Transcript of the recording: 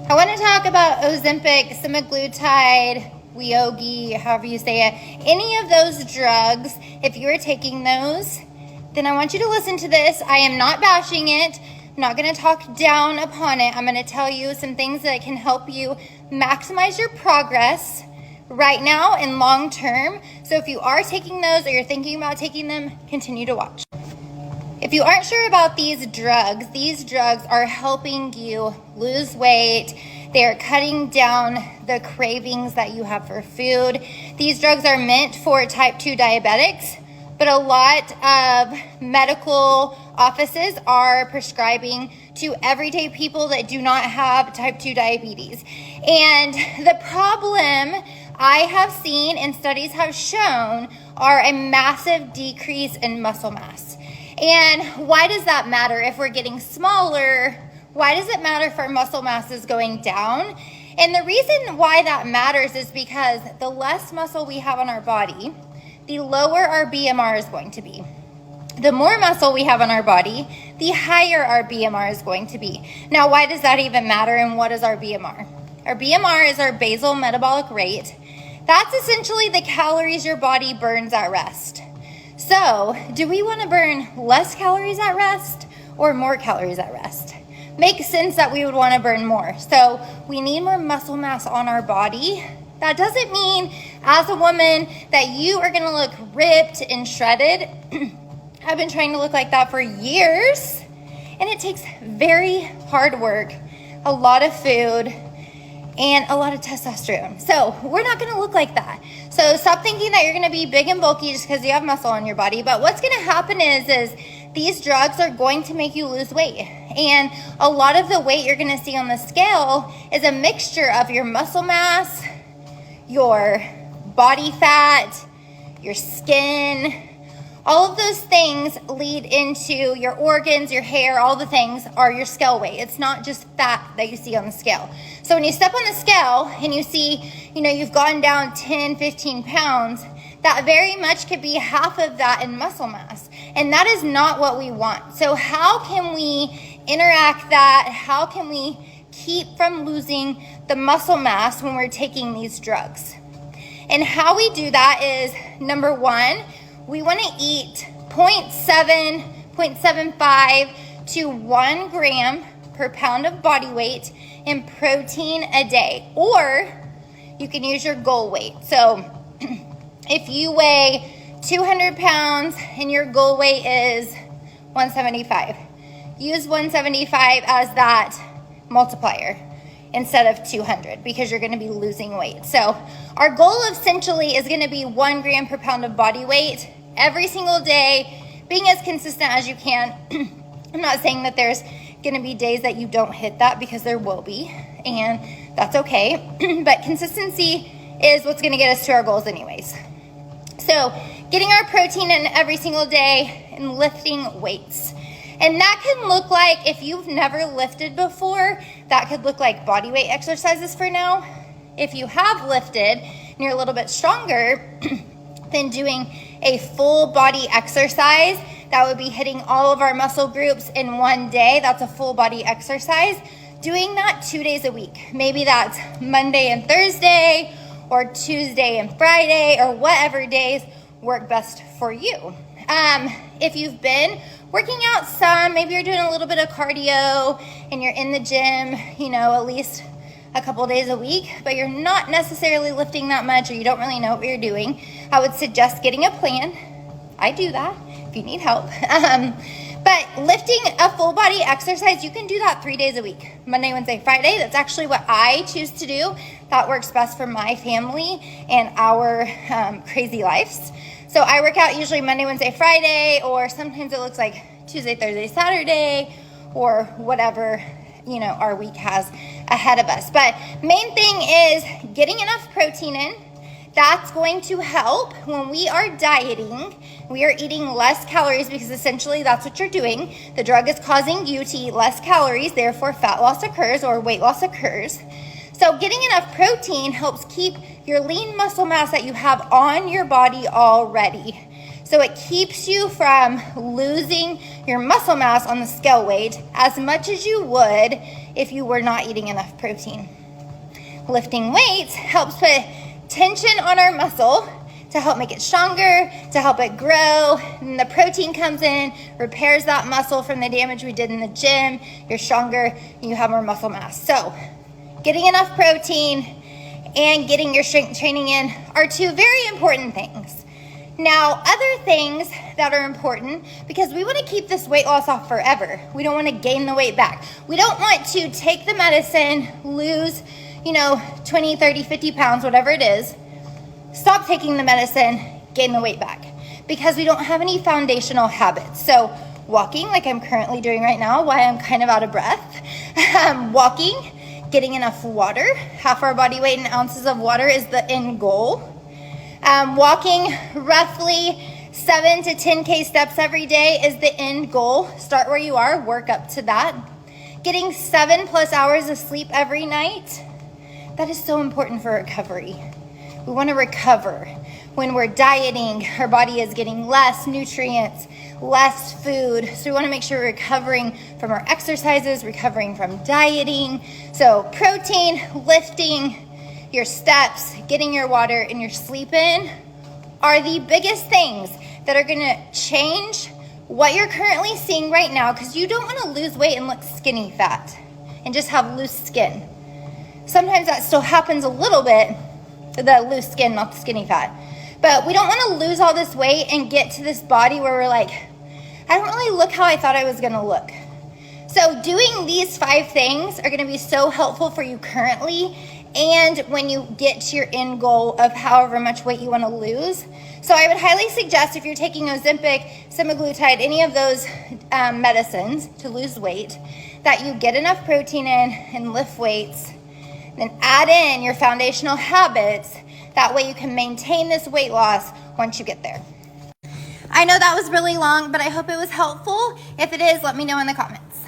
I want to talk about Ozempic, Semaglutide, Wegovy, however you say it. Any of those drugs, if you're taking those, then I want you to listen to this. I am not bashing it. I'm not going to talk down upon it. I'm going to tell you some things that can help you maximize your progress right now and long term. So if you are taking those or you're thinking about taking them, continue to watch. If you aren't sure about these drugs are helping you lose weight. They're cutting down the cravings that you have for food. These drugs are meant for type 2 diabetics, but a lot of medical offices are prescribing to everyday people that do not have type 2 diabetes. And the problem I have seen and studies have shown are a massive decrease in muscle mass. And why does that matter? If we're getting smaller, why does it matter if our muscle mass is going down? And the reason why that matters is because the less muscle we have on our body, the lower our BMR is going to be. The more muscle we have on our body, the higher our BMR is going to be. Now, why does that even matter, and what is our BMR? Our BMR is our basal metabolic rate. That's essentially the calories your body burns at rest. So, do we want to burn less calories at rest or more calories at rest? Makes sense that we would want to burn more. So, we need more muscle mass on our body. That doesn't mean, as a woman, that you are going to look ripped and shredded. I've been trying to look like that for years, and it takes very hard work, a lot of food, and a lot of testosterone. So we're not going to look like that. So stop thinking that you're going to be big and bulky just because you have muscle on your body. But what's going to happen is these drugs are going to make you lose weight. And a lot of the weight you're going to see on the scale is a mixture of your muscle mass, your body fat, your skin. All of those things lead into your organs, your hair, all the things are your scale weight. It's not just fat that you see on the scale. So when you step on the scale and you see, you've gone down 10, 15 pounds, that very much could be half of that in muscle mass. And that is not what we want. So how can we interact that? How can we keep from losing the muscle mass when we're taking these drugs? And how we do that is, number one, we want to eat 0.75 to 1 gram per pound of body weight in protein a day. Or you can use your goal weight. So if you weigh 200 pounds and your goal weight is 175, use 175 as that multiplier instead of 200 because you're going to be losing weight. So our goal essentially is going to be 1 gram per pound of body weight every single day, being as consistent as you can. I'm not saying that there's going to be days that you don't hit that, because there will be, and that's okay. But consistency is what's going to get us to our goals anyways. So getting our protein in every single day and lifting weights. And that can look like, if you've never lifted before, that could look like body weight exercises for now. If you have lifted and you're a little bit stronger, then doing a full body exercise, that would be hitting all of our muscle groups in one day. That's a full body exercise. Doing that 2 days a week. Maybe that's Monday and Thursday, or Tuesday and Friday, or whatever days work best for you. If you've been working out some, maybe you're doing a little bit of cardio and you're in the gym, at least a couple days a week, but you're not necessarily lifting that much, or you don't really know what you're doing, I would suggest getting a plan. I do that if you need help. But lifting a full body exercise, you can do that 3 days a week. Monday, Wednesday, Friday. That's actually what I choose to do. That works best for my family and our crazy lives. So I work out usually Monday, Wednesday, Friday, or sometimes it looks like Tuesday, Thursday, Saturday, or whatever our week has ahead of us. But main thing is getting enough protein in. That's going to help when we are dieting. We are eating less calories, because essentially that's what you're doing. The drug is causing you to eat less calories, therefore fat loss occurs or weight loss occurs. So getting enough protein helps keep your lean muscle mass that you have on your body already. So it keeps you from losing your muscle mass on the scale weight as much as you would if you were not eating enough protein. Lifting weights helps put tension on our muscle to help make it stronger, to help it grow. And the protein comes in, repairs that muscle from the damage we did in the gym. You're stronger, you have more muscle mass. So getting enough protein and getting your strength training in are two very important things. Now, other things that are important, because we want to keep this weight loss off forever. We don't want to gain the weight back. We don't want to take the medicine, lose, 20, 30, 50 pounds, whatever it is, stop taking the medicine, gain the weight back, because we don't have any foundational habits. So walking, like I'm currently doing right now, why I'm kind of out of breath. Walking, getting enough water. Half our body weight in ounces of water is the end goal. Walking roughly 7 to 10K steps every day is the end goal. Start where you are, work up to that. Getting 7+ hours of sleep every night, that is so important for recovery. We want to recover. When we're dieting, our body is getting less nutrients, less food. So we want to make sure we're recovering from our exercises, recovering from dieting. So protein, lifting, your steps, getting your water, and your sleep in are the biggest things that are going to change what you're currently seeing right now, because you don't want to lose weight and look skinny fat and just have loose skin. Sometimes that still happens a little bit, the loose skin, not the skinny fat. But we don't want to lose all this weight and get to this body where we're like, I don't really look how I thought I was going to look. So doing these 5 things are going to be so helpful for you currently and when you get to your end goal of however much weight you want to lose. So I would highly suggest, if you're taking Ozempic, Semaglutide, any of those medicines to lose weight, that you get enough protein in and lift weights. Then add in your foundational habits. That way you can maintain this weight loss once you get there. I know that was really long, but I hope it was helpful. If it is, let me know in the comments.